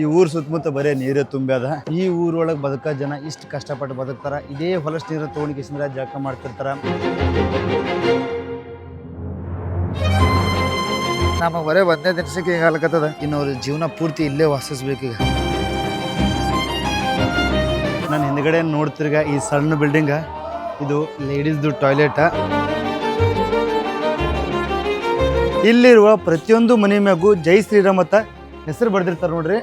ಈ ಊರ್ ಸುತ್ತಮುತ್ತ ಬರೇ ನೀರೇ ತುಂಬ್ಯಾದ. ಈ ಊರೊಳಗೆ ಬದುಕ ಜನ ಇಷ್ಟು ಕಷ್ಟಪಟ್ಟು ಬದುಕ್ತಾರ. ಇದೇ ಹೊಲಸ್ ನೀರು ತಗೊಂಡಿಸಿಂದ್ರ ಜಳಕ ಮಾಡ್ತಿರ್ತಾರ. ನಮ್ಮ ಬರೇ ಒಂದೇ ದಿನಸಕ್ಕೆ ಹಿಂಗೆ ಆಗ್ಲಕತ್ತದ. ಇನ್ನು ಅವ್ರ ಜೀವನ ಪೂರ್ತಿ ಇಲ್ಲೇ ವಾಸಿಸ್ಬೇಕೀಗ. ನಾನು ಹಿಂದ್ಗಡೆ ನೋಡ್ತಿರ್ಗ ಈ ಸಣ್ಣ ಬಿಲ್ಡಿಂಗ್ ಇದು ಲೇಡೀಸ್ದು ಟಾಯ್ಲೆಟ್. ಇಲ್ಲಿರುವ ಪ್ರತಿಯೊಂದು ಮನೆ ಮ್ಯಾಗೂ ಜೈ ಶ್ರೀರಾಮ್ ಅಂತ ಹೆಸರು ಬರೆದಿರ್ತಾರೆ ನೋಡ್ರಿ.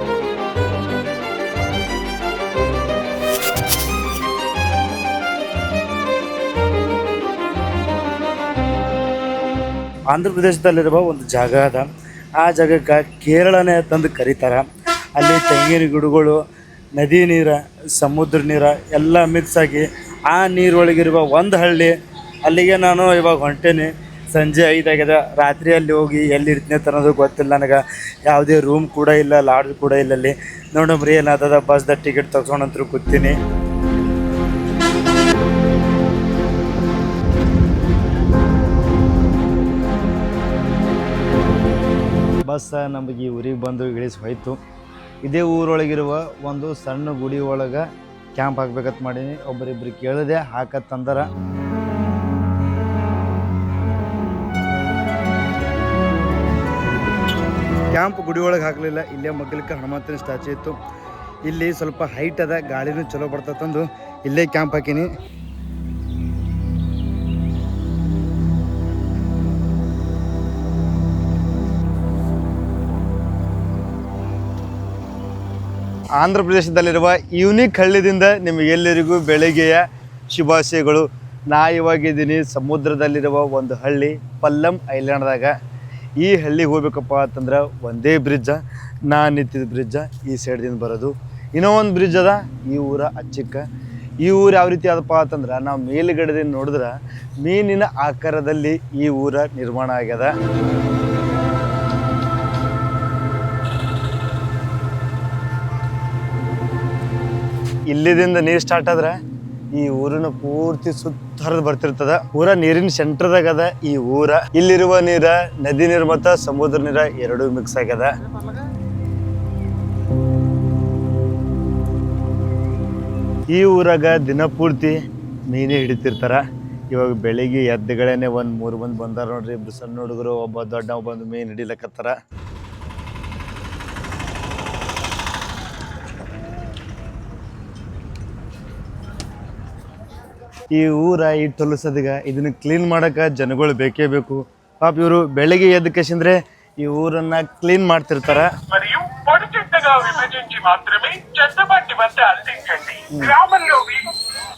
ಆಂಧ್ರ ಪ್ರದೇಶದಲ್ಲಿರುವ ಒಂದು ಜಾಗ ಅದ. ಆ ಜಾಗಕ್ಕೆ ಕೇರಳನೇ ತಂದು ಕರೀತಾರೆ. ಅಲ್ಲಿ ತೆಂಗಿನ ಗಿಡಗಳು, ನದಿ ನೀರು, ಸಮುದ್ರ ನೀರು ಎಲ್ಲ ಮಿಕ್ಸ್ ಆಗಿ ಆ ನೀರೊಳಗಿರುವ ಒಂದು ಹಳ್ಳಿ. ಅಲ್ಲಿಗೆ ನಾನು ಇವಾಗ ಹೊಂಟೇನಿ. ಸಂಜೆ 5 ಆಗ್ಯದ. ರಾತ್ರಿ ಅಲ್ಲಿ ಹೋಗಿ ಎಲ್ಲಿರ್ತೀನಿ ಅಂತ ಅನ್ನೋದು ಗೊತ್ತಿಲ್ಲ ನನಗೆ. ಯಾವುದೇ ರೂಮ್ ಕೂಡ ಇಲ್ಲ, ಲಾಡ್ಜ್ ಕೂಡ ಇಲ್ಲ. ಅಲ್ಲಿ ನೋಡಮ್ರಿ ಏನಾದ ಬಸ್ದ ಟಿಕೆಟ್ ತಗೊಂಡಂತರೂ ಕೂತೀನಿ. ಬಸ್ ನಮಗೆ ಈ ಊರಿಗೆ ಬಂದು ಇಳಿಸಿ ಹೋಯ್ತು. ಇದೇ ಊರೊಳಗಿರುವ ಒಂದು ಸಣ್ಣ ಗುಡಿ ಒಳಗೆ ಕ್ಯಾಂಪ್ ಹಾಕ್ಬೇಕಂತ ಮಾಡೀನಿ. ಒಬ್ಬರಿಬ್ಬರು ಕೇಳಿದೆ, ಹಾಕತ್ತಂದರ. ಕ್ಯಾಂಪ್ ಗುಡಿ ಒಳಗೆ ಹಾಕಲಿಲ್ಲ. ಇಲ್ಲೇ ಮಗ್ಗಲಿಕ್ಕೆ ಹನುಮಂತನ ಸ್ಟ್ಯಾಚು ಇತ್ತು. ಇಲ್ಲಿ ಸ್ವಲ್ಪ ಹೈಟ್ ಅದ, ಗಾಳಿನೂ ಚಲೋ ಬರ್ತದಂದು ಇಲ್ಲೇ ಕ್ಯಾಂಪ್ ಹಾಕೀನಿ. ಆಂಧ್ರ ಪ್ರದೇಶದಲ್ಲಿರುವ ಯೂನಿಕ್ ಹಳ್ಳಿದಿಂದ ನಿಮಗೆಲ್ಲರಿಗೂ ಬೆಳಗ್ಗೆಯ ಶುಭಾಶಯಗಳು. ನಾ ಇವಾಗಿದ್ದೀನಿ ಸಮುದ್ರದಲ್ಲಿರುವ ಒಂದು ಹಳ್ಳಿ, ಪಲ್ಲಂ ಐಲ್ಯಾಂಡ್ದಾಗ. ಈ ಹಳ್ಳಿಗೆ ಹೋಗ್ಬೇಕಪ್ಪ ಅಂತಂದ್ರೆ ಒಂದೇ ಬ್ರಿಡ್ಜ. ನಾ ನಿಂತಿದ್ದ ಬ್ರಿಡ್ಜ ಈ ಸೈಡ್ದಿಂದ ಬರೋದು. ಇನ್ನೂ ಒಂದು ಬ್ರಿಡ್ಜ್ ಅದ ಈ ಊರ ಅಚ್ಚಿಕ್ಕ. ಈ ಊರು ಯಾವ ರೀತಿ ಆದಪ್ಪ ಅಂತಂದ್ರೆ, ನಾವು ಮೇಲುಗಡೆದಿಂದ ನೋಡಿದ್ರೆ ಮೀನಿನ ಆಕಾರದಲ್ಲಿ ಈ ಊರ ನಿರ್ಮಾಣ ಆಗ್ಯದ. ಇಲ್ಲಿದಿಂದ ನೀರು ಸ್ಟಾರ್ಟ್ ಆದ್ರೆ ಈ ಊರಿನ ಪೂರ್ತಿ ಸುತ್ತ ಹರಿದು ಬರ್ತಿರ್ತದ. ಊರ ನೀರಿನ ಸೆಂಟ್ರದಾಗ ಅದ ಈ ಊರ. ಇಲ್ಲಿರುವ ನೀರ ನದಿ ನೀರು ಮತ್ತು ಸಮುದ್ರ ನೀರ ಎರಡೂ ಮಿಕ್ಸ್ ಆಗ್ಯದ. ಈ ಊರಾಗ ದಿನ ಪೂರ್ತಿ ಮೀನೇ ಹಿಡಿತಿರ್ತಾರ. ಇವಾಗ ಬೆಳಿಗ್ಗೆ ಎದ್ದುಗಳೇನೆ ಒಂದು 3 ಮಂದಿ ಬಂದಾರ ನೋಡ್ರಿ. ಇಬ್ರು ಸಣ್ಣ ಹುಡುಗರು, ಒಬ್ಬ ದೊಡ್ಡ ಬಂದು ಮೀನು ಹಿಡಿಲಕತ್ತಾರ. ಈ ಊರ ಈ ತೊಲಸದಿಗ ಇದನ್ನ ಕ್ಲೀನ್ ಮಾಡಕ್ಕೆ ಜನಗಳು ಬೇಕೇ ಬೇಕು. ಪಾಪ ಇವರು ಬೆಳಗ್ಗೆ ಎದ್ದ ಕೇಶಂದ್ರೆ ಈ ಊರನ್ನ ಕ್ಲೀನ್ ಮಾಡ್ತಿರ್ತಾರ.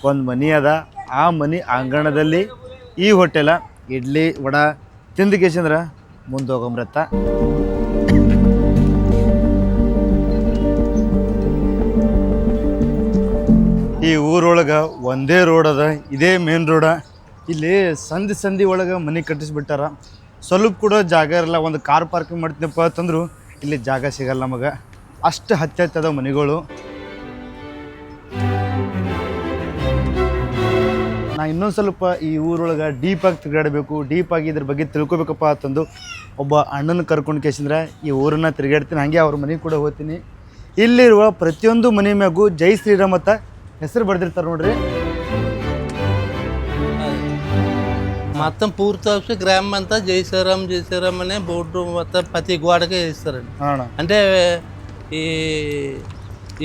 ಒಂದು ಮನಿ ಅದ. ಆ ಮನಿ ಅಂಗಣದಲ್ಲಿ ಈ ಹೋಟೆಲ ಇಡ್ಲಿ ವಡ ತಿಂದ ಕೇಶಂದ್ರ ಮುಂದೆ ಹೋಗಮ್ರತ್ತ. ಈ ಊರೊಳಗೆ ಒಂದೇ ರೋಡ್ ಅದ, ಇದೇ ಮೇನ್ ರೋಡ. ಇಲ್ಲಿ ಸಂಧಿ ಒಳಗೆ ಮನೆ ಕಟ್ಟಿಸ್ಬಿಟ್ಟಾರ. ಸ್ವಲ್ಪ ಕೂಡ ಜಾಗ ಇರಲ್ಲ. ಒಂದು ಕಾರ್ ಪಾರ್ಕಿಂಗ್ ಮಾಡ್ತೀನಪ್ಪ ಅಂತಂದ್ರು ಇಲ್ಲಿ ಜಾಗ ಸಿಗಲ್ಲ ನಮಗೆ. ಅಷ್ಟು ಹತ್ತದ ಮನೆಗಳು. ನಾ ಇನ್ನೊಂದು ಸ್ವಲ್ಪ ಈ ಊರೊಳಗೆ ಡೀಪಾಗಿ ತಿರುಗಾಡಬೇಕು, ಡೀಪಾಗಿ ಇದ್ರ ಬಗ್ಗೆ ತಿಳ್ಕೊಬೇಕಪ್ಪ ಅಂತಂದು ಒಬ್ಬ ಅಣ್ಣನ ಕರ್ಕೊಂಡು ಕೇಸಿಂದ್ರೆ ಈ ಊರನ್ನ ತಿರುಗಾಡ್ತೀನಿ. ಹಾಗೆ ಅವ್ರ ಮನೆಗೆ ಕೂಡ ಹೋಗ್ತೀನಿ. ಇಲ್ಲಿರುವ ಪ್ರತಿಯೊಂದು ಮನೆ ಮ್ಯಾಗೂ ಜೈ ಶ್ರೀರಾಮ್ ಅಂತ ಹೆಸರು ಬರೆದಿರ್ತಾರೆ ನೋಡ್ರಿ. మొత్తం పూర్తి వచ్చి గ్రామం అంతా జై శ్రీరామ్ అనే బోర్డు మొత్తం ప్రతి గోడకి వేస్తారండి. అంటే ఈ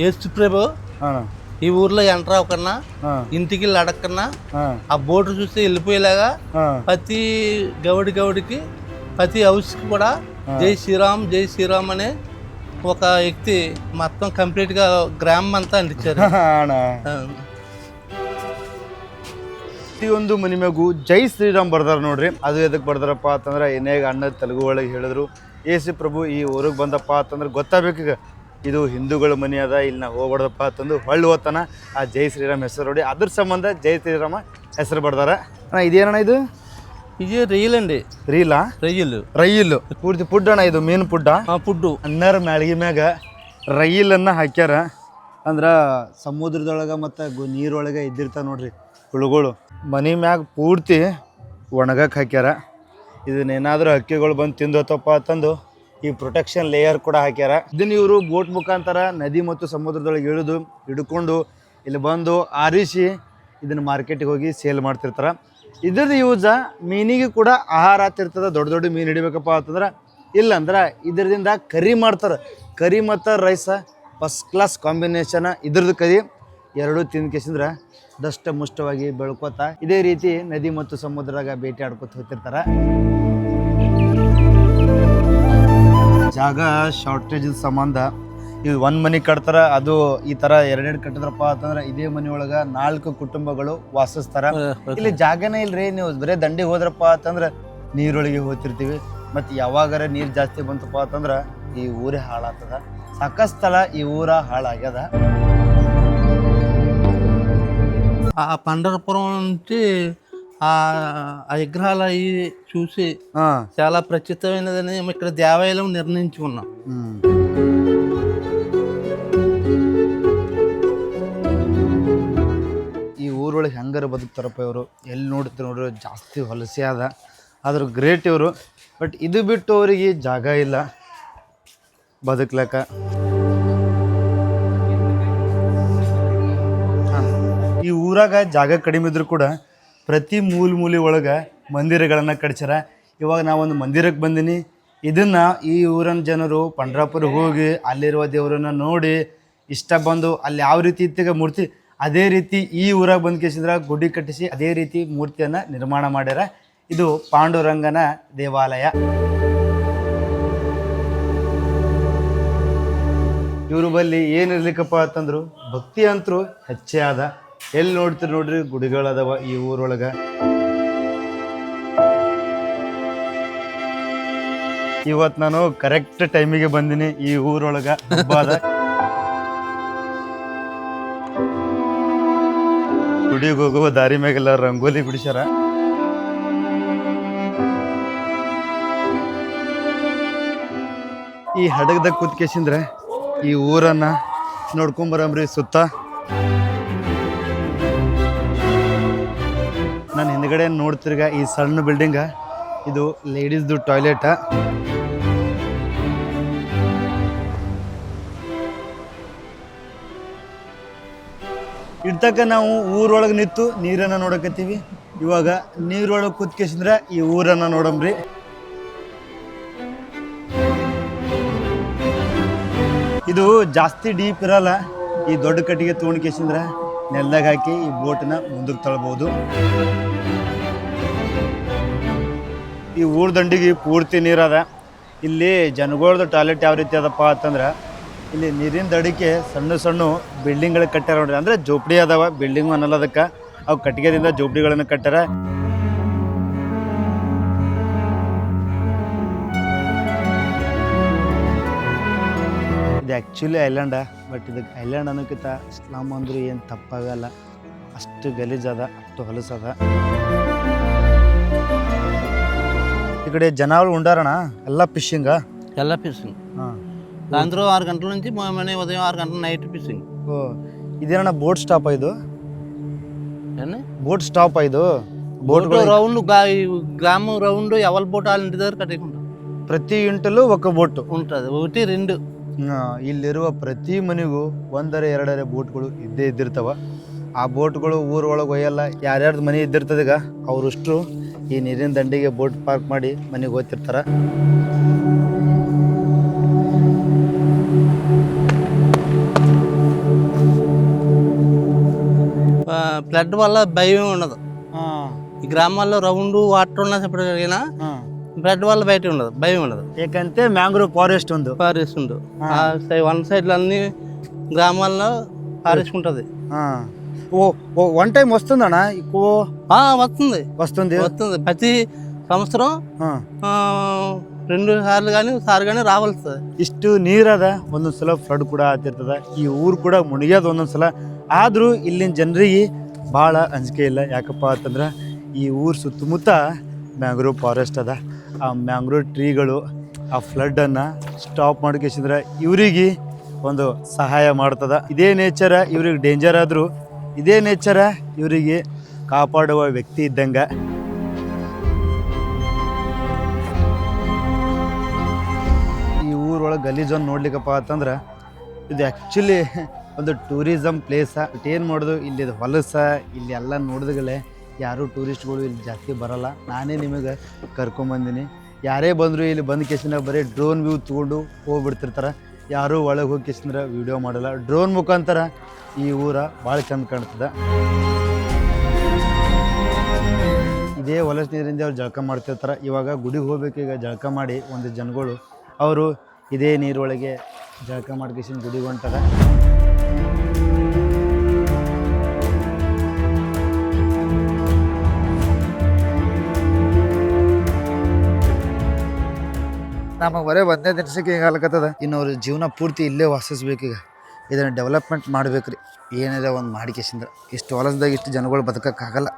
యేసు ప్రభు ఈ ఊర్లో ఎంటర్ అవ్వకన్నా, ఇంటికి అడగకన్నా ఆ బోర్డు చూస్తే వెళ్ళిపోయేలాగా ప్రతి గౌడికి ప్రతి హౌస్కి కూడా జై శ్రీరామ్ అనే ఒక వ్యక్తి మొత్తం కంప్లీట్ గా గ్రామం అంతా అందించారు. ಪ್ರತಿಯೊಂದು ಮನೆ ಮ್ಯಾಗೂ ಜೈ ಶ್ರೀರಾಮ್ ಬರ್ದಾರ ನೋಡ್ರಿ. ಅದು ಎದಕ್ಕೆ ಬರ್ದಾರಪ್ಪ ಅಂತಂದ್ರೆ ಏನೇಗ ಅಣ್ಣ ತೆಲುಗು ಒಳಗೆ ಹೇಳಿದ್ರು, ಯೇಸು ಪ್ರಭು ಈ ಊರಿಗೆ ಬಂದಪ್ಪ ಅಂತಂದ್ರೆ ಗೊತ್ತಾಗಬೇಕೀಗ ಇದು ಹಿಂದೂಗಳ ಮನೆ ಅದ, ಇಲ್ಲಿ ನಾವು ಹೋಗ್ಬಾರ್ದಪ್ಪ ಅಂತಂದು ಹೊಳ್ಳಿ ಹೋಗ್ತಾನ ಆ ಜೈ ಶ್ರೀರಾಮ್ ಹೆಸರು ನೋಡಿ ಅದ್ರ ಸಂಬಂಧ ಜೈ ಶ್ರೀರಾಮ ಹೆಸರು ಬರ್ದಾರ. ಅಣ್ಣ ಇದೇನಣ್ಣ ಇದು? ఇది రొయ్యలు అండి. ರೀಲಾ? ರೈಲು ಪೂರ್ತಿ ಪುಡ್ ಅಣ್ಣ. ಇದು ಮೀನು ಪುಡ್ಡ. ಪುಡ್ಡು ಅನ್ನಾರ ಮ್ಯಾಳ್ಗಿ ಮ್ಯಾಗ ರೈಲನ್ನು ಹಾಕ್ಯಾರ. ಅಂದ್ರೆ ಸಮುದ್ರದೊಳಗೆ ಮತ್ತು ನೀರೊಳಗೆ ಇದ್ದಿರ್ತಾವೆ ನೋಡ್ರಿ ಹುಳುಗಳು. ಮನೆ ಮ್ಯಾಗ ಪೂರ್ತಿ ಒಣಗಕ್ಕೆ ಹಾಕ್ಯಾರ. ಇದನ್ನೇನಾದರೂ ಹಕ್ಕಿಗಳು ಬಂದು ತಿಂದು ಹೋತಪ್ಪ ಅಂತಂದು ಈ ಪ್ರೊಟೆಕ್ಷನ್ ಲೇಯರ್ ಕೂಡ ಹಾಕ್ಯಾರ. ಇದನ್ನ ಇವರು ಬೋಟ್ ಮುಖಾಂತರ ನದಿ ಮತ್ತು ಸಮುದ್ರದೊಳಗೆ ಇಳಿದು ಹಿಡ್ಕೊಂಡು ಇಲ್ಲಿ ಬಂದು ಆರಿಸಿ ಇದನ್ನು ಮಾರ್ಕೆಟಿಗೆ ಹೋಗಿ ಸೇಲ್ ಮಾಡ್ತಿರ್ತಾರೆ. ಇದ್ರದ್ದು ಯೂಸ ಮೀನಿಗೆ ಕೂಡ ಆಹಾರ ಆಗ್ತಿರ್ತದೆ. ದೊಡ್ಡ ದೊಡ್ಡ ಮೀನು ಹಿಡಿಬೇಕಪ್ಪ ಅಂತಂದ್ರೆ ಇಲ್ಲಂದ್ರೆ ಇದರಿಂದ ಕರಿ ಮಾಡ್ತಾರೆ. ಕರಿ ಮತ್ತು ರೈಸ ಫಸ್ಟ್ ಕ್ಲಾಸ್ ಕಾಂಬಿನೇಷನ್. ಇದ್ರದ್ದು ಕರಿ ಎರಡೂ ತಿಂದ್ಕೇಸಿಂದ್ರೆ ದಷ್ಟ ಮುಷ್ಟವಾಗಿ ಬೆಳ್ಕೋತಾ ಇದೇ ರೀತಿ ನದಿ ಮತ್ತು ಸಮುದ್ರದಾಗ ಭೇಟಿ ಆಡ್ಕೊತ ಹೋಗ್ತಿರ್ತಾರೆ. ಜಾಗ ಶಾರ್ಟೇಜ್ ಸಂಬಂಧ ಇದು ಒಂದು ಮನೆ ಕಟ್ತಾರ, ಅದು ಈ ಥರ ಎರಡೆರಡು ಕಟ್ಟಿದ್ರಪ್ಪ ಅಂತಂದ್ರೆ ಇದೇ ಮನೆಯೊಳಗೆ 4 ಕುಟುಂಬಗಳು ವಾಸಿಸ್ತಾರ. ಇಲ್ಲಿ ಜಾಗನೇ ಇಲ್ರಿ, ನೀವು ಬರೇ ದಂಡಿಗೆ ಹೋದ್ರಪ್ಪ ಅಂತಂದ್ರೆ ನೀರೊಳಗೆ ಹೋಗ್ತಿರ್ತೀವಿ. ಮತ್ತು ಯಾವಾಗಾರ ನೀರು ಜಾಸ್ತಿ ಬಂತಪ್ಪ ಅಂತಂದ್ರೆ ಈ ಊರೇ ಹಾಳಾಗ್ತದ. ಸಾಕಷ್ಟು ಸ್ಥಳ ಈ ಊರ ಹಾಳಾಗ್ಯದ. ఆ పండరపురం నుంచి ఆ విగ్రహాలు అవి చూసి చాలా ప్రత్యేకమైనదని ఇక్కడ దేవాలయం నిర్ణయించుకున్నాం. ಈ ಊರೊಳಗೆ ಹೆಂಗಾರ ಬದುಕ್ತಾರಪ್ಪ ಇವರು. ಎಲ್ಲಿ ನೋಡ್ತೀವಿ ನೋಡ್ರಿ ಜಾಸ್ತಿ ಹೊಲಸೆ ಅದ. ಆದ್ರೆ ಗ್ರೇಟ್ ಇವರು. ಬಟ್ ಇದು ಬಿಟ್ಟು ಅವರಿಗೆ ಜಾಗ ಇಲ್ಲ ಬದುಕ್ಲಕ್ಕ. ಈ ಊರಾಗ ಜಾಗ ಕಡಿಮೆ ಇದ್ರು ಕೂಡ ಪ್ರತಿ ಮೂಲೆ ಒಳಗೆ ಮಂದಿರಗಳನ್ನು ಕಟ್ಸ್ಯಾರ. ಇವಾಗ ನಾವೊಂದು ಮಂದಿರಕ್ಕೆ ಬಂದೀನಿ. ಇದನ್ನು ಈ ಊರಿನ ಜನರು ಪಂಡ್ರಾಪುರ ಹೋಗಿ ಅಲ್ಲಿರುವ ದೇವರನ್ನು ನೋಡಿ ಇಷ್ಟ ಬಂದು ಅಲ್ಲಿ ಯಾವ ರೀತಿ ಇತ್ತಿಗೆ ಮೂರ್ತಿ ಅದೇ ರೀತಿ ಈ ಊರಾಗ ಬಂದು ಕೇಸಿದ್ರೆ ಗುಡಿ ಕಟ್ಟಿಸಿ ಅದೇ ರೀತಿ ಮೂರ್ತಿಯನ್ನು ನಿರ್ಮಾಣ ಮಾಡ್ಯಾರ. ಇದು ಪಾಂಡುರಂಗನ ದೇವಾಲಯ. ಇವ್ರ ಬಲ್ಲಿ ಏನಿರ್ಲಿಕ್ಕಪ್ಪ ಅಂತಂದ್ರು ಭಕ್ತಿ ಅಂತರೂ ಹೆಚ್ಚೇ ಆದ. ಎಲ್ಲಿ ನೋಡ್ತೀರಿ ನೋಡ್ರಿ ಗುಡಿಗಳದವ ಈ ಊರೊಳಗೆ. ಇವತ್ತು ನಾನು ಕರೆಕ್ಟ್ ಟೈಮಿಗೆ ಬಂದಿನಿ ಈ ಊರೊಳಗೆ. ಹಬ್ಬದ ಗುಡಿಗೆ ಹೋಗುವ ದಾರಿ ಮ್ಯಾಗೆಲ್ಲ ರಂಗೋಲಿ ಬಿಡಿಸ್ಯಾರ. ಈ ಹಡಗದಾಗ ಕೂತ್ಕೇಸಿಂದ್ರೆ ಈ ಊರನ್ನ ನೋಡ್ಕೊಂಬರಮ್ರಿ ಸುತ್ತ. ನಾನು ಹಿಂದ್ಗಡೆ ನೋಡ್ತಿರ್ಗ ಈ ಸಣ್ಣ ಬಿಲ್ಡಿಂಗ ಇದು ಲೇಡೀಸ್ದು ಟಾಯ್ಲೆಟ. ಇಡ್ತಕ್ಕ ನಾವು ಊರೊಳಗೆ ನಿಂತು ನೀರನ್ನು ನೋಡಕತ್ತೀವಿ. ಇವಾಗ ನೀರೊಳಗೆ ಕೂತ್ಕೇಸಿಂದ್ರೆ ಈ ಊರನ್ನು ನೋಡಮ್ರಿ. ಇದು ಜಾಸ್ತಿ ಡೀಪ್ ಇರಲ್ಲ. ಈ ದೊಡ್ಡ ಕಟ್ಟಿಗೆ ತೊಗೊಂಡ್ಕೇಸಿಂದ್ರೆ ನೆಲದಾಗ ಹಾಕಿ ಈ ಬೋಟನ್ನ ಮುಂದಕ್ಕೆ ತಳ್ಬೋದು. ಈ ಊರ ದಂಡಿಗೆ ಪೂರ್ತಿ ನೀರದ. ಇಲ್ಲಿ ಜನಗಳದ್ದು ಟಾಯ್ಲೆಟ್ ಯಾವ ರೀತಿ ಅದಪ್ಪ ಅಂತಂದ್ರೆ ಇಲ್ಲಿ ನೀರಿನ ದಡಿಕೆ ಸಣ್ಣ ಸಣ್ಣ ಬಿಲ್ಡಿಂಗ್ಗಳು ಕಟ್ಟಾರ ನೋಡ್ರಿ. ಅಂದರೆ ಜೋಪಡಿ ಅದಾವ, ಬಿಲ್ಡಿಂಗು ಅನ್ನಲ್ಲ ಅದಕ್ಕೆ. ಅವು ಕಟ್ಟಿಗೆದಿಂದ ಜೋಪಡಿಗಳನ್ನು ಕಟ್ಟಾರ. ಇದು ಆ್ಯಕ್ಚುಲಿ ಐಲ್ಯಾಂಡ. ಬಟ್ ಇದಕ್ಕೆ ಐಲ್ಯಾಂಡ್ ಅನ್ನೋಕ್ಕಿಂತ ಇಸ್ಲಾಂ ಅಂದ್ರೂ ಏನು ತಪ್ಪಾಗಲ್ಲ. ಅಷ್ಟು ಗಲೀಜದ, ಅಷ್ಟು ಹೊಲಸದ. ಈ ಕಡೆ ಜನಗಳು ಉಂಡಾರಣ ಎಲ್ಲ ಫಿಶಿಂಗ. ಎಲ್ಲ ಫಿಶಿಂಗ್. సాయంత్రం 6 గంటల నుంచి మనీ ఉదయం 6 గంటల నైట్ ఫిషింగ్. ఓ ఇదేనా బోట్ స్టాప్ ఇది? బోట్ స్టాప్ ఇది. బోట్ రౌండ్ గ్రామం రౌండ్ ఎవరి బోట్ వాళ్ళ ఇంటి దగ్గర కట్టుకుంటాం. ಪ್ರತಿ ಇಂಟಲ್ಲೂ ఒక ಬೋಟ್ ఉంటుంది, 1 2. ಇಲ್ಲಿರುವ ಪ್ರತಿ ಮನೆಗೂ 1-2 ಬೋಟ್ಗಳು ಇದ್ದೇ ಇದ್ದಿರ್ತಾವ. ಆ ಬೋಟ್ಗಳು ಊರೊಳಗೆ ಒಯ್ಯಲ್ಲ. ಯಾರ್ಯಾರ್ದು ಮನೆ ಇದ್ದಿರ್ತದೀಗ ಅವರಷ್ಟು ಈ ನೀರಿನ ದಂಡಿಗೆ ಬೋಟ್ ಪಾರ್ಕ್ ಮಾಡಿ ಮನೆಗೆ ಹೋಗ್ತಿರ್ತಾರೆ. ఫ్లడ్ వల్ల భయం ఉండదు. ఈ గ్రామాల్లో రౌండ్ వాటర్ ఉన్న ఫ్లడ్ వల్ల బయట ఉండదు, భయం ఉండదు. ఏకంటే మ్యాంగ్రోవ్ ఫారెస్ట్ ఉంది. ఫారెస్ట్ ఉంది. వన్ సైడ్ అన్ని గ్రామాల్లో ఫారెస్ట్ ఉంటుంది. వన్ టైం వస్తుందన్న? వస్తుంది వస్తుంది వస్తుంది ప్రతి సంవత్సరం 2 సార్లు కానీ సార్ కానీ రావాల్సి. ಇಷ್ಟು ನೀರದ ಒಂದೊಂದ್ಸಲ ಫ್ಲಡ್ ಕೂಡ ಆಗ್ತಿರ್ತದ. ಈ ಊರು ಕೂಡ ಮುಣಿಗ್ಯದ ಒಂದೊಂದ್ಸಲ. ಆದರೂ ಇಲ್ಲಿನ ಜನರಿಗೆ ಭಾಳ ಅಂಜಿಕೆ ಇಲ್ಲ. ಯಾಕಪ್ಪ ಅಂತಂದ್ರೆ ಈ ಊರು ಸುತ್ತಮುತ್ತ ಮ್ಯಾಂಗ್ರೋವ್ ಫಾರೆಸ್ಟ್ ಅದ. ಆ ಮ್ಯಾಂಗ್ರೋವ್ ಟ್ರೀಗಳು ಆ ಫ್ಲಡ್ಡನ್ನು ಸ್ಟಾಪ್ ಮಾಡ್ಕೇಸಿದ್ರೆ ಇವರಿಗೆ ಒಂದು ಸಹಾಯ ಮಾಡ್ತದ. ಇದೇ ನೇಚರ ಇವ್ರಿಗೆ ಡೇಂಜರ್ ಆದರೂ ಇದೇ ನೇಚರ ಇವರಿಗೆ ಕಾಪಾಡುವ ವ್ಯಕ್ತಿ ಇದ್ದಂಗೆ. ಇದ್ರೊಳಗೆ ಗಲೀಜನ್ನು ನೋಡ್ಲಿಕ್ಕಪ್ಪ ಅಂತಂದ್ರೆ ಇದು ಆ್ಯಕ್ಚುಲಿ ಒಂದು ಟೂರಿಸಮ್ ಪ್ಲೇಸ. ಏನು ಮಾಡೋದು ಇಲ್ಲಿ ಹೊಲಸ ಇಲ್ಲಿ ಎಲ್ಲ ನೋಡಿದ್ಗಳೇ ಯಾರೂ ಟೂರಿಸ್ಟ್ಗಳು ಇಲ್ಲಿ ಜಾಸ್ತಿ ಬರೋಲ್ಲ. ನಾನೇ ನಿಮಗೆ ಕರ್ಕೊಂಬಂದಿನಿ. ಯಾರೇ ಬಂದರೂ ಇಲ್ಲಿ ಬಂದ ಕೇಸಿಂದ ಬರೀ ಡ್ರೋನ್ ವ್ಯೂ ತೊಗೊಂಡು ಹೋಗ್ಬಿಡ್ತಿರ್ತಾರೆ. ಯಾರೂ ಒಳಗೆ ಹೋಗಿ ಕೇಸಿಂದ್ರ ವೀಡಿಯೋ ಮಾಡಲ್ಲ. ಡ್ರೋನ್ ಮುಖಾಂತರ ಈ ಊರ ಭಾಳ ಚಂದ ಕಾಣ್ತದೆ. ಇದೇ ಹೊಲಸ ನೀರಿಂದ ಅವ್ರು ಜಳಕ ಮಾಡ್ತಿರ್ತಾರೆ. ಇವಾಗ ಗುಡಿಗೆ ಹೋಗ್ಬೇಕೀಗ ಜಳಕ ಮಾಡಿ ಒಂದು ಜನಗಳು ಅವರು ಇದೇ ನೀರೊಳಗೆ ಜಳಕ ಮಾಡ್ಕೇಸಿನ ಗುಡಿಗೆ ಹೊಂಟಾರೆ. ನಮಗೆ ಬರೀ ಒಂದೇ ದಿನಸಕ್ಕೆ ಹಿಂಗೆ ಆಗ್ಲಕತ್ತದ. ಇನ್ನು ಅವ್ರ ಜೀವನ ಪೂರ್ತಿ ಇಲ್ಲೇ ವಾಸಿಸ್ಬೇಕೀಗ. ಇದನ್ನು ಡೆವಲಪ್ಮೆಂಟ್ ಮಾಡ್ಬೇಕ್ರಿ. ಏನಿದೆ ಒಂದು ಮಾಡಿಕೇಸಿಂದ ಇಷ್ಟು ಹೊಲಸದಾಗ ಇಷ್ಟು ಜನಗಳು ಬದುಕೋಕ್ಕಾಗಲ್ಲ.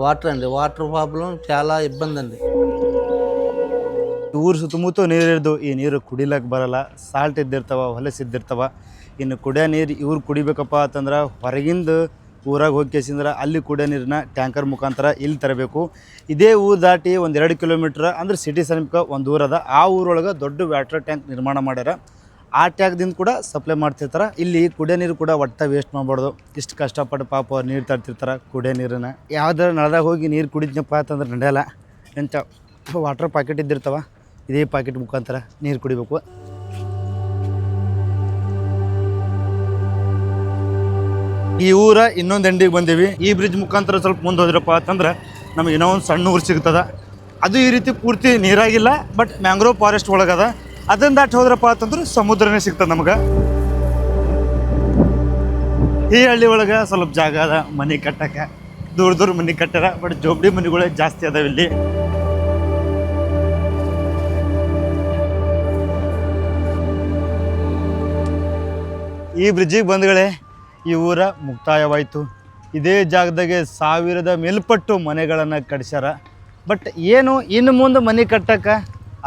వాటర్ ప్రాబ్లం చాలా ఇబ్బంది అండి. ಊರು ಸುತ್ತಮುತ್ತ ನೀರಿರ್ದು ಈ ನೀರು ಕುಡಿಲಕ್ಕೆ ಬರಲ್ಲ. ಸಾಲ್ಟ್ ಇದ್ದಿರ್ತಾವ, ಹೊಲಸಿದ್ದಿರ್ತಾವ. ಇನ್ನು ಕುಡಿಯೋ ನೀರು ಇವ್ರು ಕುಡಿಬೇಕಪ್ಪ ಅಂತಂದ್ರೆ ಹೊರಗಿಂದ ಊರಾಗ ಹೋಗ್ಕೇಸಿಂದ್ರೆ ಅಲ್ಲಿ ಕುಡಿಯೋ ನೀರನ್ನ ಟ್ಯಾಂಕರ್ ಮುಖಾಂತರ ಇಲ್ಲಿ ತರಬೇಕು. ಇದೇ ಊರು ದಾಟಿ ಒಂದು 2 ಕಿಲೋಮೀಟ್ರ್ ಅಂದ್ರೆ ಸಿಟಿ ಸಮೀಪ ಒಂದು ಊರದ. ಆ ಊರೊಳಗೆ ದೊಡ್ಡ ವಾಟರ್ ಟ್ಯಾಂಕ್ ನಿರ್ಮಾಣ ಮಾಡ್ಯಾರ. ಆ ಟ್ಯಾಂಕ್ದಿಂದ ಕೂಡ ಸಪ್ಲೈ ಮಾಡ್ತಿರ್ತಾರೆ. ಇಲ್ಲಿ ಕುಡಿಯೋ ನೀರು ಕೂಡ ಒಟ್ಟು ವೇಸ್ಟ್ ಮಾಡಬಾರ್ದು. ಇಷ್ಟು ಕಷ್ಟಪಟ್ಟು ಪಾಪ ಅವ್ರು ನೀರು ತರ್ತಿರ್ತಾರೆ. ಕುಡಿಯೋ ನೀರನ್ನು ಯಾವ್ದಾರ ನಳದಾಗ ಹೋಗಿ ನೀರು ಕುಡಿದ್ನಪ್ಪ ಅಂತಂದ್ರೆ ನಡೆಯಲ್ಲ. ಎಂಥ ವಾಟರ್ ಪ್ಯಾಕೆಟ್ ಇದ್ದಿರ್ತಾವ, ಇದೇ ಪ್ಯಾಕೆಟ್ ಮುಖಾಂತರ ನೀರು ಕುಡಿಬೇಕು. ಈ ಊರ ಇನ್ನೊಂದು ಎಂಡಿಗೆ ಬಂದೀವಿ. ಈ ಬ್ರಿಡ್ಜ್ ಮುಖಾಂತರ ಸ್ವಲ್ಪ ಮುಂದೆ ಹೋದ್ರಪ್ಪ ಅಂತಂದ್ರೆ ನಮಗೆ ಇನ್ನೂ ಒಂದು ಸಣ್ಣ ಊರು ಸಿಗ್ತದೆ. ಅದು ಈ ರೀತಿ ಪೂರ್ತಿ ನೀರಾಗಿಲ್ಲ, ಬಟ್ ಮ್ಯಾಂಗ್ರೋವ್ ಫಾರೆಸ್ಟ್ ಒಳಗದ. ಅದನ್ನು ದಾಟಿ ಹೋದ್ರಪ್ಪ ಅಂತಂದ್ರೆ ಸಮುದ್ರನೇ ಸಿಗ್ತದೆ ನಮ್ಗೆ. ಈ ಹಳ್ಳಿ ಒಳಗೆ ಸ್ವಲ್ಪ ಜಾಗ ಅದ ಮನೆ ಕಟ್ಟಕ್ಕೆ. ದೂರ ದೂರ ಮನೆ ಕಟ್ಟಾರ, ಬಟ್ ಜೋಬಡಿ ಮನೆಗಳೇ ಜಾಸ್ತಿ ಅದಾವ ಇಲ್ಲಿ. ಈ ಬ್ರಿಡ್ಜಿಗೆ ಬಂದ್ಗಳೇ ಈ ಊರ ಮುಕ್ತಾಯವಾಯಿತು. ಇದೇ ಜಾಗದಾಗೆ 1000 ಮೇಲ್ಪಟ್ಟು ಮನೆಗಳನ್ನು ಕಟ್ಸ್ಯಾರ. ಬಟ್ ಏನು ಇನ್ನು ಮುಂದೆ ಮನೆ ಕಟ್ಟಕ್ಕೆ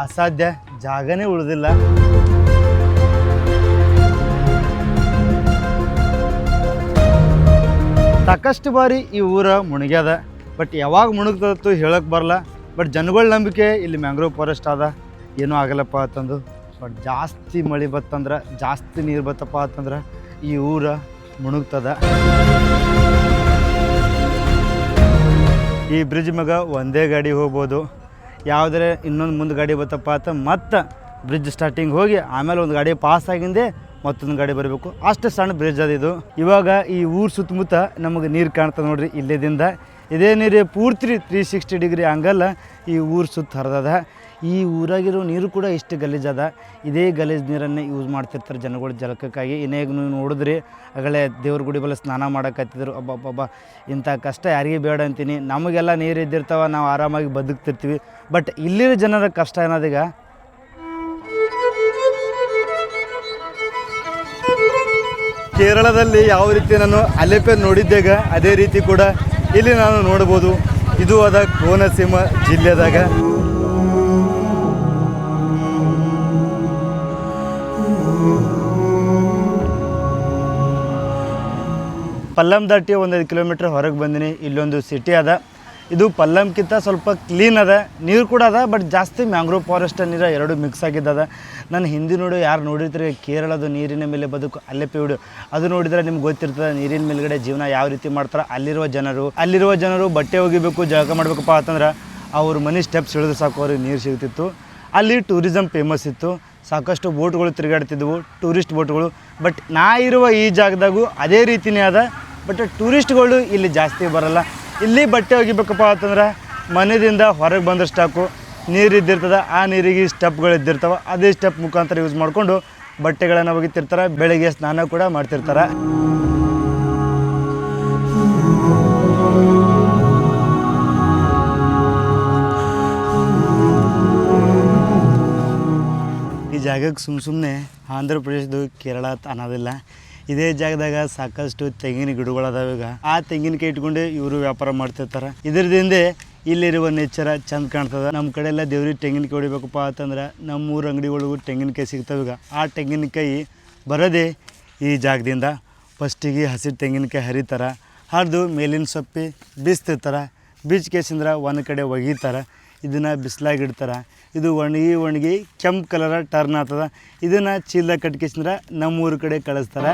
ಅಸಾಧ್ಯ, ಜಾಗನೇ ಉಳಿದಿಲ್ಲ. ಸಾಕಷ್ಟು ಬಾರಿ ಈ ಊರ ಮುಳುಗ್ಯದ. ಬಟ್ ಯಾವಾಗ ಮುಳುಗ್ತದತ್ತು ಹೇಳಕ್ಕೆ ಬರಲ್ಲ. ಬಟ್ ಜನಗಳ ನಂಬಿಕೆ ಇಲ್ಲಿ ಮ್ಯಾಂಗ್ರೋವ್ ಫಾರೆಸ್ಟ್ ಅದ, ಏನೂ ಆಗಲ್ಲಪ್ಪ ಅಂತಂದು. ಬಟ್ ಜಾಸ್ತಿ ಮಳೆ ಬತ್ತಂದ್ರೆ, ಜಾಸ್ತಿ ನೀರು ಬತ್ತಪ್ಪ ಅಂತಂದ್ರೆ ಈ ಊರ ಮುಳುಗ್ತದ. ಈ ಬ್ರಿಡ್ಜ್ ಮ್ಯಾಗ ಒಂದೇ ಗಾಡಿ ಹೋಗ್ಬೋದು. ಯಾವುದೇ ಇನ್ನೊಂದು ಮುಂದೆ ಗಾಡಿ ಬತ್ತಪ್ಪ ಅಂತ ಮತ್ತೆ ಬ್ರಿಡ್ಜ್ ಸ್ಟಾರ್ಟಿಂಗ್ ಹೋಗಿ ಆಮೇಲೆ ಒಂದು ಗಾಡಿ ಪಾಸ್ ಆಗಿಂದೆ ಮತ್ತೊಂದು ಗಾಡಿ ಬರಬೇಕು. ಅಷ್ಟು ಸಣ್ಣ ಬ್ರಿಡ್ಜ್ ಅದು ಇದು. ಇವಾಗ ಈ ಊರು ಸುತ್ತಮುತ್ತ ನಮಗೆ ನೀರು ಕಾಣ್ತದೆ ನೋಡ್ರಿ. ಇಲ್ಲಿದಿಂದ ಇದೇ ನೀರು ಪೂರ್ತಿ 360 ಡಿಗ್ರಿ ಹಂಗಲ್ಲ ಈ ಊರು ಸುತ್ತ ಹರಿದದ. ಈ ಊರಾಗಿರೋ ನೀರು ಕೂಡ ಇಷ್ಟು ಗಲೀಜದ. ಇದೇ ಗಲೀಜು ನೀರನ್ನೇ ಯೂಸ್ ಮಾಡ್ತಿರ್ತಾರೆ ಜನಗಳು ಜಲಕಕ್ಕಾಗಿ. ಇನ್ನೇಗ ನೀವು ನೋಡಿದ್ರಿ ಆಗಲೇ ದೇವ್ರ ಗುಡಿ ಬಲ್ಲ ಸ್ನಾನ ಮಾಡೋಕತ್ತಿದ್ರು. ಅಬ್ಬಬ್ಬಬ್ಬ ಇಂಥ ಕಷ್ಟ ಯಾರಿಗೆ ಬೇಡ ಅಂತೀನಿ. ನಮಗೆಲ್ಲ ನೀರು ಇದ್ದಿರ್ತಾವ, ನಾವು ಆರಾಮಾಗಿ ಬದುಕ್ತಿರ್ತೀವಿ. ಬಟ್ ಇಲ್ಲಿರೋ ಜನರ ಕಷ್ಟ ಏನದೀಗ. ಕೇರಳದಲ್ಲಿ ಯಾವ ರೀತಿ ನಾನು ಅಲೆಪೆ ನೋಡಿದ್ದೇಗ ಅದೇ ರೀತಿ ಕೂಡ ಇಲ್ಲಿ ನಾನು ನೋಡ್ಬೋದು. ಇದು ಅದ ಕೋನಸೀಮ ಜಿಲ್ಲೆದಾಗ. ಪಲ್ಲಮ್ ದಾಟಿ 1 ಕಿಲೋಮೀಟ್ರ್ ಹೊರಗೆ ಬಂದಿನಿ. ಇಲ್ಲೊಂದು ಸಿಟಿ ಅದ. ಇದು ಪಲ್ಲಮ್ಕಿಂತ ಸ್ವಲ್ಪ ಕ್ಲೀನ್ ಅದ, ನೀರು ಕೂಡ ಅದ. ಬಟ್ ಜಾಸ್ತಿ ಮ್ಯಾಂಗ್ರೋವ್ ಫಾರೆಸ್ಟ್ ನೀರು ಎರಡು ಮಿಕ್ಸ್ ಆಗಿದ್ದದ. ನಾನು ಹಿಂದಿ ನೋಡಿ ಯಾರು ನೋಡಿರ್ತೀರಿ ಕೇರಳದ ನೀರಿನ ಮೇಲೆ ಬದುಕು ಅಲೆಪೆ ವಿಡಿಯೋ, ಅದು ನೋಡಿದರೆ ನಿಮ್ಗೆ ಗೊತ್ತಿರ್ತದೆ ನೀರಿನ ಮೇಲ್ಗಡೆ ಜೀವನ ಯಾವ ರೀತಿ ಮಾಡ್ತಾರೆ. ಅಲ್ಲಿರುವ ಜನರು ಬಟ್ಟೆ ಒಗಿಬೇಕು, ಜಳಕ ಮಾಡಬೇಕಪ್ಪ ಅಂತಂದ್ರೆ ಅವ್ರ ಮನೆ ಸ್ಟೆಪ್ಸ್ ಇಳಿದು ಸಾಕು ಅವ್ರಿಗೆ ನೀರು ಸಿಗ್ತಿತ್ತು. ಅಲ್ಲಿ ಟೂರಿಸಮ್ ಫೇಮಸ್ ಇತ್ತು. ಸಾಕಷ್ಟು ಬೋಟ್ಗಳು ತಿರುಗಾಡ್ತಿದ್ವು, ಟೂರಿಸ್ಟ್ ಬೋಟ್ಗಳು. ಬಟ್ ನಾ ಇರುವ ಈ ಜಾಗದಾಗೂ ಅದೇ ರೀತಿಯೇ ಅದ. ಬಟ್ ಟೂರಿಸ್ಟ್ಗಳು ಇಲ್ಲಿ ಜಾಸ್ತಿ ಬರಲ್ಲ. ಇಲ್ಲಿ ಬಟ್ಟೆ ಒಗಿಬೇಕಪ್ಪ ಅಂತಂದ್ರೆ ಮನೆಯಿಂದ ಹೊರಗೆ ಬಂದಷ್ಟು ಸಾಕು, ನೀರು ಇದ್ದಿರ್ತದೆ. ಆ ನೀರಿಗೆ ಸ್ಟೆಪ್ಗಳು ಇದ್ದಿರ್ತವೆ. ಅದೇ ಸ್ಟೆಪ್ ಮುಖಾಂತರ ಯೂಸ್ ಮಾಡಿಕೊಂಡು ಬಟ್ಟೆಗಳನ್ನು ಒಗಿತಿರ್ತಾರೆ. ಬೆಳಗ್ಗೆ ಸ್ನಾನ ಕೂಡ ಮಾಡ್ತಿರ್ತಾರೆ. ಈ ಜಾಗಕ್ಕೆ ಸುಮ್ಮನೆ ಆಂಧ್ರ ಪ್ರದೇಶದ್ದು ಕೇರಳ ಅನ್ನೋದಿಲ್ಲ. ಇದೇ ಜಾಗದಾಗ ಸಾಕಷ್ಟು ತೆಂಗಿನ ಗಿಡಗಳದಾವ. ಈಗ ಆ ತೆಂಗಿನಕಾಯಿ ಇಟ್ಕೊಂಡು ಇವರು ವ್ಯಾಪಾರ ಮಾಡ್ತಿರ್ತಾರೆ. ಇದರದಿಂದ ಇಲ್ಲಿರುವ ನೇಚರ ಚಂದ ಕಾಣ್ತದೆ. ನಮ್ಮ ಕಡೆ ಎಲ್ಲ ದೇವ್ರಿಗೆ ತೆಂಗಿನಕಾಯಿ ಹೊಡಿಬೇಕಪ್ಪ ಅಂತಂದ್ರೆ ನಮ್ಮೂರು ಅಂಗಡಿಗಳಿಗೂ ತೆಂಗಿನಕಾಯಿ ಸಿಗ್ತಾವೆ. ಈಗ ಆ ತೆಂಗಿನಕಾಯಿ ಬರೋದೇ ಈ ಜಾಗದಿಂದ. ಫಸ್ಟಿಗೆ ಹಸಿರು ತೆಂಗಿನಕಾಯಿ ಹರಿತಾರೆ, ಹರಿದು ಮೇಲಿನ ಸೊಪ್ಪಿ ಬೀಸ್ತಿರ್ತಾರೆ. ಬೀಚ್ ಕೇಸಿಂದ್ರೆ ಒಂದು ಕಡೆ ಒಗಿತಾರೆ. ಇದನ್ನು ಬಿಸಿಲಾಗಿಡ್ತಾರೆ. ಇದು ಒಣಗಿ ಕೆಂಪು ಕಲರ ಟರ್ನ್ ಆಗ್ತದ. ಇದನ್ನು ಚೀಲದಾಗ ಕಟ್ಕೇಸಿಂದ್ರೆ ನಮ್ಮೂರ ಕಡೆ ಕಳಿಸ್ತಾರೆ.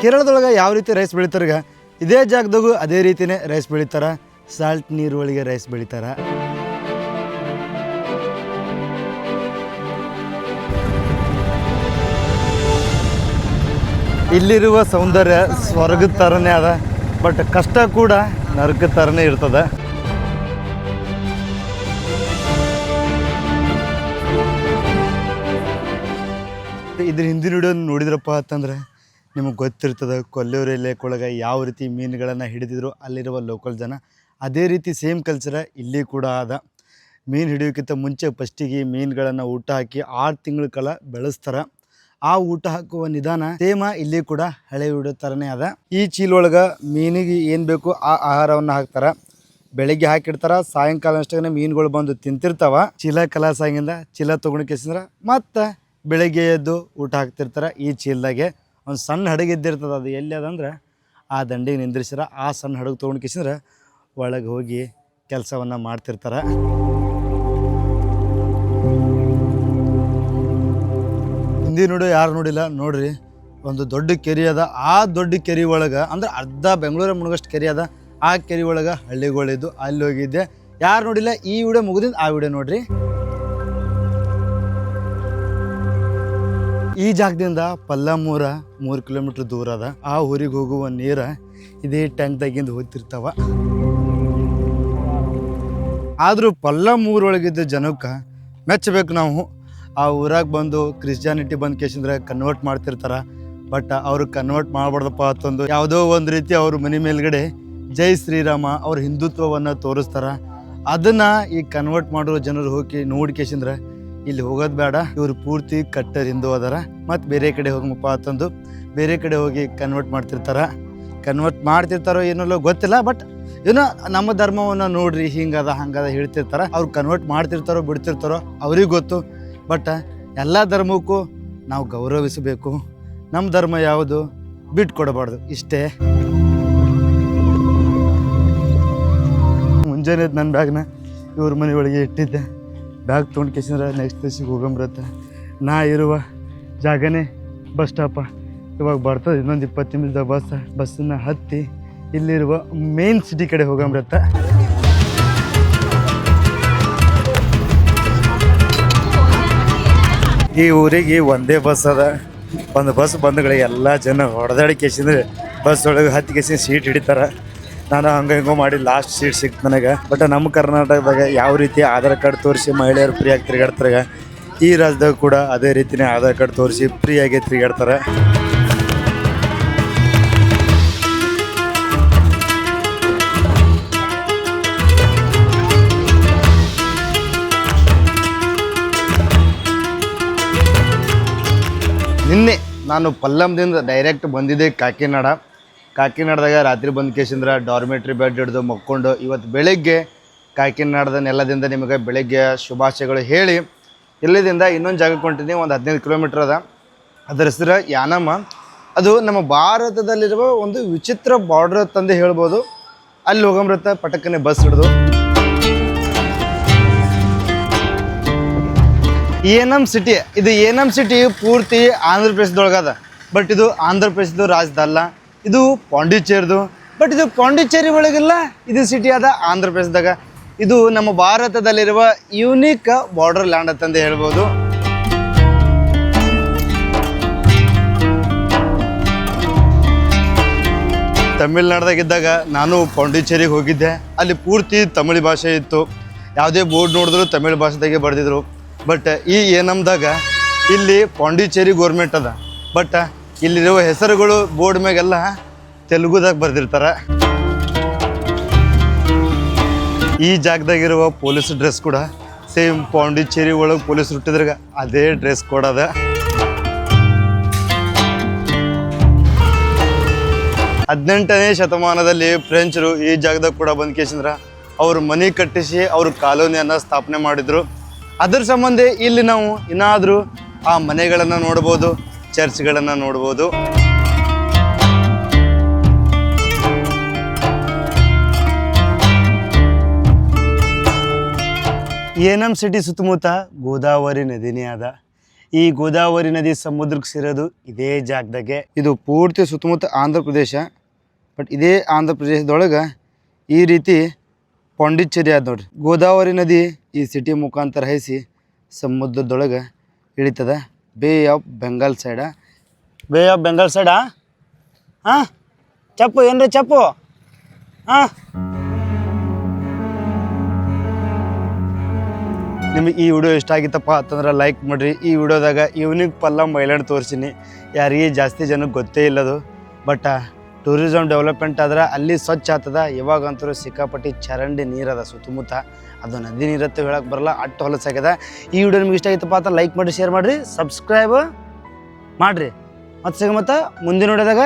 ಕೇರಳದೊಳಗೆ ಯಾವ ರೀತಿ ರೈಸ್ ಬೆಳಿತಾರೆ ಇದೇ ಜಾಗದಾಗೂ ಅದೇ ರೀತಿಯೇ ರೈಸ್ ಬೆಳಿತಾರೆ. ಸಾಲ್ಟ್ ನೀರು ಒಳಗೆ ರೈಸ್ ಬೆಳಿತಾರೆ. ಇಲ್ಲಿರುವ ಸೌಂದರ್ಯ ಸ್ವರ್ಗದ ಥರನೇ ಅದ, ಬಟ್ ಕಷ್ಟ ಕೂಡ ನರಕದ ಥರನೇ ಇರ್ತದೆ. ಇದ್ರ ಹಿಂದಿನ ವಿಡಿಯೋ ನೋಡಿದ್ರಪ್ಪ ಅಂತಂದ್ರೆ ನಿಮಗೆ ಗೊತ್ತಿರ್ತದೆ ಕೊಲ್ಲೂರು ಲೇಕೊಳಗೆ ಯಾವ ರೀತಿ ಮೀನುಗಳನ್ನು ಹಿಡಿದಿದ್ರು ಅಲ್ಲಿರುವ ಲೋಕಲ್ ಜನ. ಅದೇ ರೀತಿ ಸೇಮ್ ಕಲ್ಚರ ಇಲ್ಲಿ ಕೂಡ ಅದ. ಮೀನು ಹಿಡಿಯೋಕ್ಕಿಂತ ಮುಂಚೆ ಫಸ್ಟಿಗೆ ಮೀನುಗಳನ್ನು ಊಟ ಹಾಕಿ 6 ತಿಂಗಳ ಕಾಲ ಬೆಳೆಸ್ತಾರೆ. ಆ ಊಟ ಹಾಕುವ ನಿಧಾನ ಸೇಮ ಇಲ್ಲಿ ಕೂಡ ಹಳೆ ವಿಡಿಯೋ ಥರನೇ ಅದ. ಈ ಚೀಲೊಳಗೆ ಮೀನಿಗೆ ಏನು ಬೇಕು ಆ ಆಹಾರವನ್ನು ಹಾಕ್ತಾರೆ. ಬೆಳಗ್ಗೆ ಹಾಕಿಡ್ತಾರೆ, ಸಾಯಂಕಾಲ ಅಷ್ಟೇ ಮೀನುಗಳು ಬಂದು ತಿಂತಿರ್ತಾವ. ಚೀಲ ಕಲಾಸಾಗಿಂದ ಚೀಲ ತೊಗೊಂಡು ಕೇಸಿದ್ರೆ ಮತ್ತು ಬೆಳಗ್ಗೆ ಎದ್ದು ಊಟ ಹಾಕ್ತಿರ್ತಾರೆ. ಈ ಚೀಲದಾಗೆ ಒಂದು ಸಣ್ಣ ಹಡಗು ಇದ್ದಿರ್ತದೆ. ಅದು ಎಲ್ಲಿ ಅದಂದ್ರೆ ಆ ದಂಡಿಗೆ ನಿಂದ್ರಿಸಿರ ಆ ಸಣ್ಣ ಹಡಗು ತೊಗೊಂಡು ಕೇಸಿದ್ರೆ ಒಳಗೆ ಹೋಗಿ ಕೆಲಸವನ್ನು ಮಾಡ್ತಿರ್ತಾರೆ. ಹಿಂದಿ ನೋಡು ಯಾರು ನೋಡಿಲ್ಲ ನೋಡ್ರಿ, ಒಂದು ದೊಡ್ಡ ಕೆರೆ ಅದ. ಆ ದೊಡ್ಡ ಕೆರೆ ಒಳಗೆ ಅಂದ್ರೆ ಅರ್ಧ ಬೆಂಗಳೂರ ಮುಳುಗಷ್ಟು ಕೆರೆ ಅದ. ಆ ಕೆರೆ ಒಳಗೆ ಹಳ್ಳಿಗಳಿದ್ದು ಅಲ್ಲಿ ಹೋಗಿದ್ದೆ. ಯಾರು ನೋಡಿಲ್ಲ ಈ ವಿಡಿಯೋ ಮುಗಿದಿಂದ ಆ ವಿಡಿಯೋ ನೋಡ್ರಿ. ಈ ಜಾಗದಿಂದ ಪಲ್ಲಮ್ಮೂರ 3 ಕಿಲೋಮೀಟ್ರ್ ದೂರ ಅದ. ಆ ಊರಿಗೆ ಹೋಗುವ ನೀರ ಇದೇ ಟ್ಯಾಂಕ್ದಾಗಿಂದ ಹೋಗ್ತಿರ್ತಾವ. ಆದರೂ ಪಲ್ಲಮ್ಮೂರೊಳಗಿದ್ದ ಜನಕ್ಕೆ ಮೆಚ್ಚಬೇಕು ನಾವು. ಆ ಊರಾಗ ಬಂದು ಕ್ರಿಶ್ಚಿಯಾನಿಟಿ ಬಂದು ಕೇಸಿಂದ್ರೆ ಕನ್ವರ್ಟ್ ಮಾಡ್ತಿರ್ತಾರೆ. ಬಟ್ ಅವರು ಕನ್ವರ್ಟ್ ಮಾಡಬಾರ್ದಪ್ಪ ಅಂತಂದು ಯಾವುದೋ ಒಂದು ರೀತಿ ಅವ್ರ ಮನೆ ಮೇಲ್ಗಡೆ ಜೈ ಶ್ರೀರಾಮ ಅವ್ರ ಹಿಂದುತ್ವವನ್ನು ತೋರಿಸ್ತಾರೆ. ಅದನ್ನು ಈ ಕನ್ವರ್ಟ್ ಮಾಡೋ ಜನರು ಹೋಗಿ ನೋಡಿ ಕೇಸಿಂದ್ರೆ ಇಲ್ಲಿ ಹೋಗೋದು ಬೇಡ, ಇವರು ಪೂರ್ತಿ ಕಟ್ಟರ್ ಹಿಂದೂ ಅದಾರ, ಮತ್ತು ಬೇರೆ ಕಡೆ ಹೋಗಮಪ್ಪ ಅಂತಂದು ಬೇರೆ ಕಡೆ ಹೋಗಿ ಕನ್ವರ್ಟ್ ಮಾಡ್ತಿರ್ತಾರೋ ಏನೋ ಗೊತ್ತಿಲ್ಲ. ಬಟ್ ಏನೋ ನಮ್ಮ ಧರ್ಮವನ್ನು ನೋಡ್ರಿ ಹಿಂಗದ ಹಂಗದ ಹೇಳ್ತಿರ್ತಾರೆ. ಅವ್ರು ಕನ್ವರ್ಟ್ ಮಾಡ್ತಿರ್ತಾರೋ ಬಿಡ್ತಿರ್ತಾರೋ ಅವ್ರಿಗೆ ಗೊತ್ತು. ಬಟ್ ಎಲ್ಲ ಧರ್ಮಕ್ಕೂ ನಾವು ಗೌರವಿಸಬೇಕು. ನಮ್ಮ ಧರ್ಮ ಯಾವುದು ಬಿಟ್ಟು ಕೊಡಬಾರ್ದು, ಇಷ್ಟೇ. ಮುಂಜಾನೆ ನನ್ನ ಬ್ಯಾಗ್ನ ಇವ್ರ ಮನೆ ಒಳಗೆ ಇಟ್ಟಿದ್ದೆ. ಬ್ಯಾಗ್ ತೊಗೊಂಡು ಕೇಸಿದ್ರೆ ನೆಕ್ಸ್ಟ್ ಪ್ಲೇಸಿಗೆ ಹೋಗಂಬರತ್ತೆ. ನಾ ಇರುವ ಜಾಗನೇ ಬಸ್ ಸ್ಟಾಪ. ಇವಾಗ ಬರ್ತದೆ ಇನ್ನೊಂದು 20 ನಿಮಿಷದ ಬಸ್ಸನ್ನು ಹತ್ತಿ ಇಲ್ಲಿರುವ ಮೇನ್ ಸಿಟಿ ಕಡೆ ಹೋಗಂಬರತ್ತೆ. ಈ ಊರಿಗೆ ಒಂದೇ ಬಸ್ ಅದ. ಒಂದು ಬಸ್ ಬಂದುಗಳಿಗೆ ಎಲ್ಲ ಜನ ಹೊಡೆದಾಡಿ ಕೇಸಿಂದ್ರೆ ಬಸ್ ಒಳಗೆ ಹತ್ತಿ ಕೇಸಿನ ಸೀಟ್ ಹಿಡಿತಾರೆ. ನಾನು ಹಿಂಗೋ ಮಾಡಿ ಲಾಸ್ಟ್ ಸೀಟ್ ಸಿಕ್ತು ನನಗೆ. ಬಟ್ ನಮ್ಮ ಕರ್ನಾಟಕದಾಗ ಯಾವ ರೀತಿ ಆಧಾರ್ ಕಾರ್ಡ್ ತೋರಿಸಿ ಮಹಿಳೆಯರು ಫ್ರೀಯಾಗಿ ತಿರುಗಾಡ್ತಾರೆ, ಈ ರಾಜ್ಯದಾಗ ಕೂಡ ಅದೇ ರೀತಿಯೇ ಆಧಾರ್ ಕಾರ್ಡ್ ತೋರಿಸಿ ಫ್ರೀಯಾಗಿ ತಿರುಗಾಡ್ತಾರೆ. ನಿನ್ನೆ ನಾನು ಪಲ್ಲಂದಿಂದ ಡೈರೆಕ್ಟ್ ಬಂದಿದ್ದೆ ಕಾಕಿನಾಡದಾಗ ರಾತ್ರಿ ಬಂದು ಕೇಸಿಂದ್ರೆ ಡಾರ್ಮೆಟ್ರಿ ಬೆಡ್ ಹಿಡಿದು ಮಕ್ಕೊಂಡು ಇವತ್ತು ಬೆಳಗ್ಗೆ ಕಾಕಿನಾಡದ ನೆಲದಿಂದ ನಿಮಗೆ ಬೆಳಗ್ಗೆ ಶುಭಾಶಯಗಳು ಹೇಳಿ ಇಲ್ಲಿಂದ ಇನ್ನೊಂದು ಜಾಗಕ್ಕೆ ಹೊಂಟಿದ್ದೀನಿ. ಒಂದು 15 ಕಿಲೋಮೀಟ್ರ್ ಅದ. ಅದರ ಹೆಸರು ಯಾನಮ್ಮ. ಅದು ನಮ್ಮ ಭಾರತದಲ್ಲಿರುವ ಒಂದು ವಿಚಿತ್ರ ಬಾರ್ಡರ್ ತಂದು ಹೇಳ್ಬೋದು. ಅಲ್ಲಿ ಹೋಗಂಬರುತ್ತೆ ಪಟಕ್ಕನೆ ಬಸ್ ಹಿಡಿದು. ಏನಮ್ ಸಿಟಿ, ಇದು ಏನಮ್ ಸಿಟಿ ಪೂರ್ತಿ ಆಂಧ್ರ ಪ್ರದೇಶದೊಳಗದ. ಬಟ್ ಇದು ಆಂಧ್ರ ಪ್ರದೇಶದ ರಾಜ್ಯದಲ್ಲ, ಇದು ಪಾಂಡಿಚೇರಿದು. ಬಟ್ ಇದು ಪಾಂಡಿಚೇರಿ ಒಳಗಿಲ್ಲ, ಇದು ಸಿಟಿ ಅದ ಆಂಧ್ರ ಪ್ರದೇಶದಾಗ. ಇದು ನಮ್ಮ ಭಾರತದಲ್ಲಿರುವ ಯೂನಿಕ್ ಬಾರ್ಡರ್ ಲ್ಯಾಂಡ್ ಅಂತಂದು ಹೇಳ್ಬೋದು. ತಮಿಳ್ನಾಡ್ದಾಗಿದ್ದಾಗ ನಾನು ಪಾಂಡಿಚೇರಿಗೆ ಹೋಗಿದ್ದೆ. ಅಲ್ಲಿ ಪೂರ್ತಿ ತಮಿಳು ಭಾಷೆ ಇತ್ತು. ಯಾವುದೇ ಬೋರ್ಡ್ ನೋಡಿದ್ರು ತಮಿಳು ಭಾಷೆದಾಗೆ ಬರೆದಿದ್ರು. ಬಟ್ ಈ ಏನಮ್ದಾಗ ಇಲ್ಲಿ ಪಾಂಡಿಚೇರಿ ಗೋರ್ಮೆಂಟ್ ಅದ. ಬಟ್ ಇಲ್ಲಿರುವ ಹೆಸರುಗಳು ಬೋರ್ಡ್ ಮ್ಯಾಗೆಲ್ಲ ತೆಲುಗುದಾಗ ಬರೆದಿರ್ತಾರೆ. ಈ ಜಾಗದಾಗಿರುವ ಪೊಲೀಸ್ ಡ್ರೆಸ್ ಕೂಡ ಸೇಮ್ ಪಾಂಡಿಚೇರಿ ಒಳಗೆ ಪೊಲೀಸ್ ಹುಟ್ಟಿದ್ರಾಗ ಅದೇ ಡ್ರೆಸ್ ಕೋಡ್ ಅದ. 18ನೇ ಶತಮಾನದಲ್ಲಿ ಫ್ರೆಂಚರು ಈ ಜಾಗದಾಗ ಕೂಡ ಬಂದು ಕೇಸಿಂದ್ರ ಅವರು ಮನೆ ಕಟ್ಟಿಸಿ ಅವರು ಕಾಲೋನಿಯನ್ನು ಸ್ಥಾಪನೆ ಮಾಡಿದರು. ಅದರ ಸಂಬಂಧ ಇಲ್ಲಿ ನಾವು ಇನ್ನಾದರೂ ಆ ಮನೆಗಳನ್ನು ನೋಡ್ಬೋದು. ಚರ್ಚ್ಗಳನ್ನು ನೋಡ್ಬೋದು. ಏನಂ ಸಿಟಿ ಸುತ್ತಮುತ್ತ ಗೋದಾವರಿ ನದಿನೇ ಅದ. ಈ ಗೋದಾವರಿ ನದಿ ಸಮುದ್ರಕ್ಕೆ ಸೇರೋದು ಇದೇ ಜಾಗದಾಗೆ. ಇದು ಪೂರ್ತಿ ಸುತ್ತಮುತ್ತ ಆಂಧ್ರ ಪ್ರದೇಶ. ಬಟ್ ಇದೇ ಆಂಧ್ರ ಪ್ರದೇಶದೊಳಗೆ ಈ ರೀತಿ ಪಾಂಡಿಚೇರಿ ಆದ ನೋಡ್ರಿ. ಗೋದಾವರಿ ನದಿ ಈ ಸಿಟಿ ಮುಖಾಂತರ ಹರಿಸಿ ಸಮುದ್ರದೊಳಗೆ ಇಳಿತದ. Bay of Bengal side. Bay of Bengal ಸೈಡಾ? ಹಾಂ, ಚಪ್ಪು ಏನ್ರಿ ಚಪ್ಪು? ಹಾಂ, ನಿಮಗೆ ಈ ವಿಡಿಯೋ ಇಷ್ಟ ಆಗಿತ್ತಪ್ಪ ಅಂತಂದ್ರೆ ಲೈಕ್ ಮಾಡಿರಿ. ಈ ವಿಡಿಯೋದಾಗ ಯೂನಿಕ್ ಪಲ್ಲಮ್ ಐಲ್ಯಾಂಡ್ ತೋರಿಸಿನಿ. ಯಾರಿಗೆ ಜಾಸ್ತಿ ಜನಕ್ಕೆ ಗೊತ್ತೇ ಇಲ್ಲದು. ಬಟ್ ಟೂರಿಸಮ್ ಡೆವಲಪ್ಮೆಂಟ್ ಆದ್ರೆ ಅಲ್ಲಿ ಸ್ವಚ್ಛ ಆಗ್ತದ. ಇವಾಗಂತೂ ಸಿಕ್ಕಾಪಟ್ಟಿ ಚರಂಡಿ ನೀರದ ಸುತ್ತಮುತ್ತ. ಅದು ನದಿ ನೀರತ್ತು ಹೇಳಕ್ಕೆ ಬರಲ್ಲ, ಅಟ್ಟು ಹೊಲಸಾಗ್ಯದ. ಈ ವಿಡಿಯೋ ನಿಮ್ಗೆ ಇಷ್ಟ ಆಗಿತ್ತಪ್ಪ ಅಂತ ಲೈಕ್ ಮಾಡಿ, ಶೇರ್ ಮಾಡಿರಿ, ಸಬ್ಸ್ಕ್ರೈಬ್ ಮಾಡಿರಿ. ಮತ್ತು ಸಿಗ ಮುಂದಿನ ವಿಡಿಯೋದಾಗ